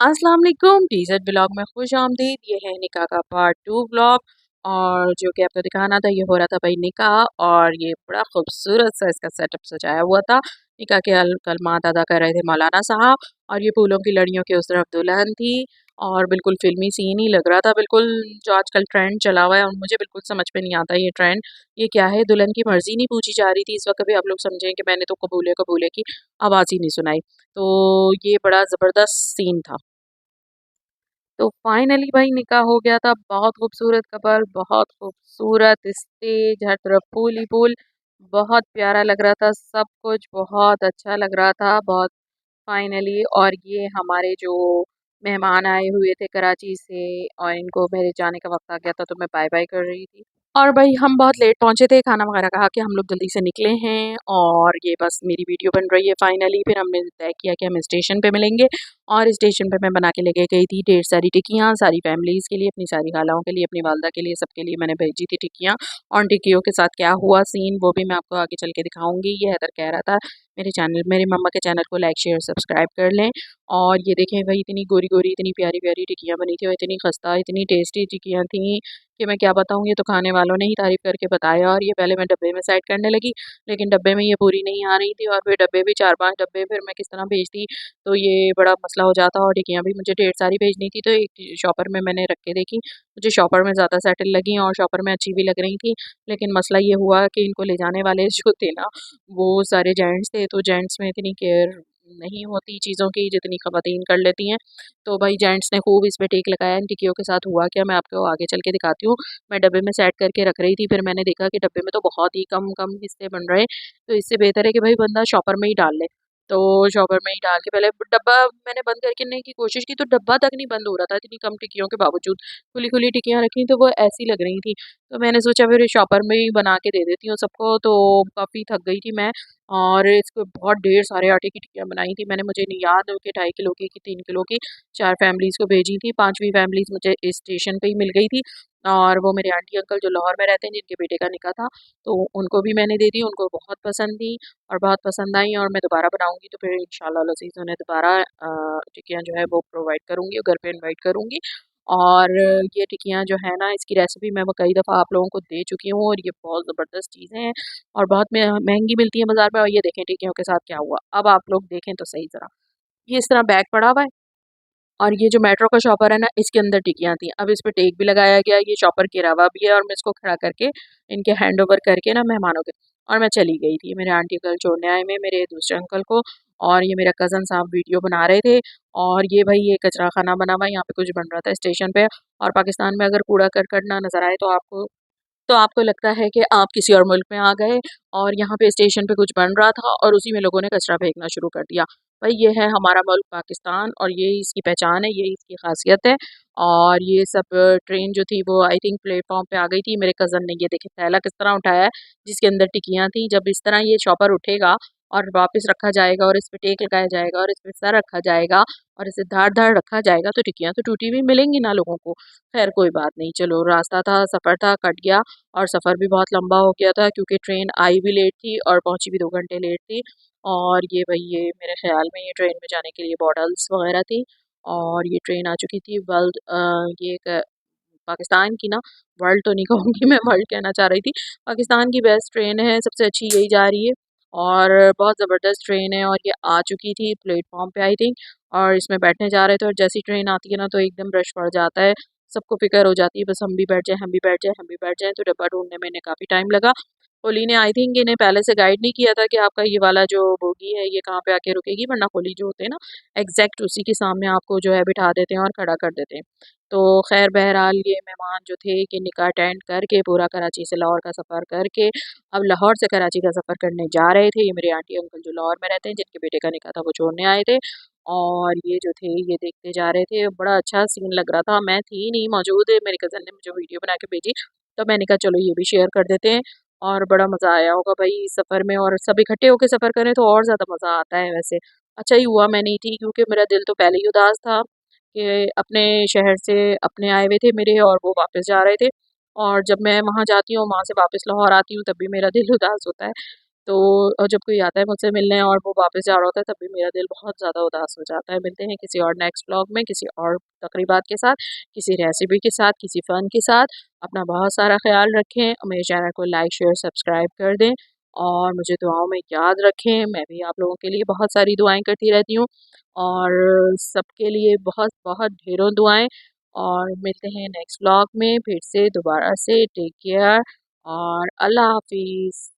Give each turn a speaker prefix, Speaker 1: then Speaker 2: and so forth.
Speaker 1: अस्सलाम वालेकुम teaser blog में खुश आमदीद। ये है निकाह का पार्ट 2 ब्लॉग और जो कि आपको दिखाना था, ये हो रहा था भाई निकाह। और ये बड़ा खूबसूरत सा इसका सेटअप सजाया हुआ था। निकाह के कलमात अदा कर रहे थे मौलाना साहब और ये फूलों की लड़ियों के उस तरफ दुल्हन थी। और बिल्कुल फिल्मी सीन ही लग रहा था, बिल्कुल जो आजकल ट्रेंड चला हुआ है और मुझे बिल्कुल समझ में नहीं आता ये ट्रेंड। ये क्या है, दुल्हन की मर्जी नहीं पूछी जा रही थी इस वक्त भी। आप लोग समझें कि मैंने तो कबूले कबूले की आवाज़ ही नहीं सुनाई। तो ये बड़ा ज़बरदस्त सीन था। तो फाइनली भाई निकाह हो गया था। बहुत खूबसूरत कपल, बहुत खूबसूरत स्टेज, हर तरफ फूल ही फूल। बहुत प्यारा लग रहा था, सब कुछ बहुत अच्छा लग रहा था, बहुत फाइनली। और ये हमारे जो मेहमान आए हुए थे कराची से और इनको मेरे जाने का वक्त आ गया था, तो मैं बाय बाय कर रही थी। और भाई हम बहुत लेट पहुंचे थे, खाना वगैरह कहा कि हम लोग जल्दी से निकले हैं। और ये बस मेरी वीडियो बन रही है फाइनली। फिर हमने तय किया कि हम स्टेशन पे मिलेंगे। और स्टेशन पे मैं बना के लेके गई थी ढेर सारी टिक्कियाँ, सारी फैमिलीज़ के लिए, अपनी सारी खालाओं के लिए, अपनी वालदा के लिए, सबके लिए मैंने भेजी थी टिक्कियाँ। और टिक्कियों के साथ क्या हुआ सीन वो भी मैं आपको आगे चल के दिखाऊंगी। ये हैदर कह रहा था मेरे चैनल, मेरी मम्मा के चैनल को लाइक शेयर सब्सक्राइब कर लें। और ये देखें भाई, इतनी गोरी गोरी, इतनी प्यारी प्यारी टिक्कियाँ बनी थी और इतनी खस्ता, इतनी टेस्टी टिक्कियाँ थी कि मैं क्या बताऊँ। ये तो खाने वालों ने ही तारीफ़ करके बताया। और ये पहले मैं डब्बे में सेट करने लगी, लेकिन डब्बे में ये पूरी नहीं आ रही थी। और फिर डब्बे भी 4-5 डब्बे फिर मैं किस तरह भेजती, तो ये बड़ा मसला हो जाता। और टिक्कियाँ भी मुझे ढेर सारी भेजनी थी, तो एक शॉपर में मैंने रख के देखी, मुझे शॉपर में ज़्यादा सेटल लगी और शॉपर में अच्छी भी लग रही थी। लेकिन मसला ये हुआ कि इनको ले जाने वाले जो थे ना, वो सारे जेंट्स थे, तो जेंट्स में इतनी केयर नहीं होती चीज़ों की जितनी ख़वातीन कर लेती हैं। तो भाई जेंट्स ने खूब इस पे टेक लगाया। इन टिक्कियों के साथ हुआ क्या, मैं आपको आगे चल के दिखाती हूँ। मैं डब्बे में सेट करके रख रही थी, फिर मैंने देखा कि डब्बे में तो बहुत ही कम कम हिस्से बन रहे, तो इससे बेहतर है कि भाई बंदा शॉपर में ही डाल ले। तो शॉपर में ही डाल के पहले डब्बा मैंने बंद करने की कोशिश की, तो डब्बा तक नहीं बंद हो रहा था, इतनी कम टिक्कियों के बावजूद। खुली खुली टिक्कियाँ रखी तो वो ऐसी लग रही थी। तो मैंने सोचा फिर शॉपर में ही बना के दे देती हूँ सबको। तो काफ़ी थक गई थी मैं और इसको बहुत ढेर सारे आटे की टिक्कियाँ बनाई थी मैंने। मुझे नहीं याद कि 2.5 किलो की 3 किलो की 4 फैमिलीज़ को भेजी थी। 5वीं फैमिलीज़ मुझे इस स्टेशन पे ही मिल गई थी। और वो मेरे आंटी अंकल जो लाहौर में रहते हैं, जिनके बेटे का निकाह था, तो उनको भी मैंने दे दी। उनको बहुत पसंद थी और बहुत पसंद आई। और मैं दोबारा बनाऊंगी तो फिर इंशाल्लाह लज़ीज़ उन्हें दोबारा टिक्कियाँ जो है वो प्रोवाइड करूँगी और घर पे इनवाइट करूँगी। और ये टिक्कियाँ जो है ना, इसकी रेसिपी मैं वो कई दफ़ा आप लोगों को दे चुकी हूँ और ये बहुत ज़बरदस्त चीज़ें हैं और बहुत महंगी मिलती है बाज़ार में। और ये देखें टिक्कियों के साथ क्या हुआ, अब आप लोग देखें तो सही ज़रा। ये इस तरह बैग पड़ा हुआ है और ये जो मेट्रो का शॉपर है ना, इसके अंदर टिकियाँ थी। अब इस पे टेक भी लगाया गया, ये शॉपर गिरा हुआ भी है और मैं इसको खड़ा करके इनके हैंड ओवर करके ना मेहमानों के, और मैं चली गई थी। मेरे आंटी अंकल छोड़ने आए में मेरे दूसरे अंकल को, और ये मेरा कज़न साहब वीडियो बना रहे थे। और ये भाई ये कचरा खाना बना हुआ है, यहाँ पे कुछ बन रहा था स्टेशन पे। और पाकिस्तान में अगर कूड़ा करकट ना नज़र आए तो आपको लगता है कि आप किसी और मुल्क में आ गए। और यहाँ पे स्टेशन पे कुछ बन रहा था और उसी में लोगों ने कचरा फेंकना शुरू कर दिया। भाई ये है हमारा मुल्क पाकिस्तान और ये इसकी पहचान है, ये इसकी खासियत है। और ये सब ट्रेन जो थी वो आई थिंक प्लेटफॉर्म पे आ गई थी। मेरे कज़न ने ये देखे थैला किस तरह उठाया है, जिसके अंदर टिक्कियाँ थी। जब इस तरह ये शॉपर उठेगा और वापस रखा जाएगा और इस पे टेक लगाया जाएगा और इस पे सर रखा जाएगा और इसे धार धार रखा जाएगा, तो टिक्कियाँ तो टूटी हुई मिलेंगी ना लोगों को। खैर कोई बात नहीं, चलो रास्ता था, सफ़र था, कट गया। और सफ़र भी बहुत लंबा हो गया था क्योंकि ट्रेन आई भी लेट थी और पहुंची भी 2 घंटे लेट थी। और ये भाई ये मेरे ख्याल में ये ट्रेन में जाने के लिए मॉडल्स वगैरह थी। और ये ट्रेन आ चुकी थी वर्ल्ड, ये एक पाकिस्तान की ना, वर्ल्ड तो नहीं कहूँगी मैं, वर्ल्ड कहना चाह रही थी। पाकिस्तान की बेस्ट ट्रेन है, सबसे अच्छी यही जा रही है और बहुत ज़बरदस्त ट्रेन है। और ये आ चुकी थी प्लेटफॉर्म पे आई थिंक, और इसमें बैठने जा रहे थे। और जैसी ट्रेन आती है ना तो एकदम रश पड़ जाता है, सबको फ़िक्र हो जाती है बस हम भी बैठ जाएँ, हम भी बैठ जाएँ, हम भी बैठ जाएँ। तो डब्बा ढूँढने में इन्हें काफ़ी टाइम लगा। होली ने आई थिंक इन्हें पहले से गाइड नहीं किया था कि आपका ये वाला जो बोगी है ये कहाँ पे आके रुकेगी, वरना होली जो होते हैं ना, एग्जैक्ट उसी के सामने आपको जो है बिठा देते हैं और खड़ा कर देते हैं। तो खैर बहरहाल ये मेहमान जो थे कि निकाह अटेंड करके पूरा कराची से लाहौर का सफ़र करके अब लाहौर से कराची का सफ़र करने जा रहे थे। ये मेरे आंटी अंकल जो लाहौर में रहते हैं, जिनके बेटे का निकाह था, वो छोड़ने आए थे। और ये जो थे ये देखते जा रहे थे, बड़ा अच्छा सीन लग रहा था। मैं थी नहीं मौजूद, मेरे कज़न ने मुझे वीडियो बना के भेजी, तो मैंने कहा चलो ये भी शेयर कर देते हैं। और बड़ा मज़ा आया होगा भाई इस सफ़र में, और सब इकट्ठे होकर सफ़र करें तो और ज़्यादा मज़ा आता है वैसे। अच्छा ही हुआ मैं नहीं थी, क्योंकि मेरा दिल तो पहले ही उदास था कि अपने शहर से अपने आए हुए थे मेरे और वो वापस जा रहे थे। और जब मैं वहाँ जाती हूँ, वहाँ से वापस लाहौर आती हूँ, तब भी मेरा दिल उदास होता है। तो जब कोई आता है मुझसे मिलने और वो वापस जा रहा होता है तब भी मेरा दिल बहुत ज़्यादा उदास हो जाता है। मिलते हैं किसी और नेक्स्ट व्लॉग में, किसी और तकरीबात के साथ, किसी रेसिपी के साथ, किसी फ़न के साथ। अपना बहुत सारा ख़्याल रखें और मेरे चैनल को लाइक, शेयर, सब्सक्राइब कर दें और मुझे दुआओं में याद रखें। मैं भी आप लोगों के लिए बहुत सारी दुआएँ करती रहती हूँ और सबके लिए बहुत-बहुत ढेरों दुआएँ और मिलते हैं नेक्स्ट व्लॉग में फिर से दोबारा से। टेक केयर और अल्लाह हाफ़िज़।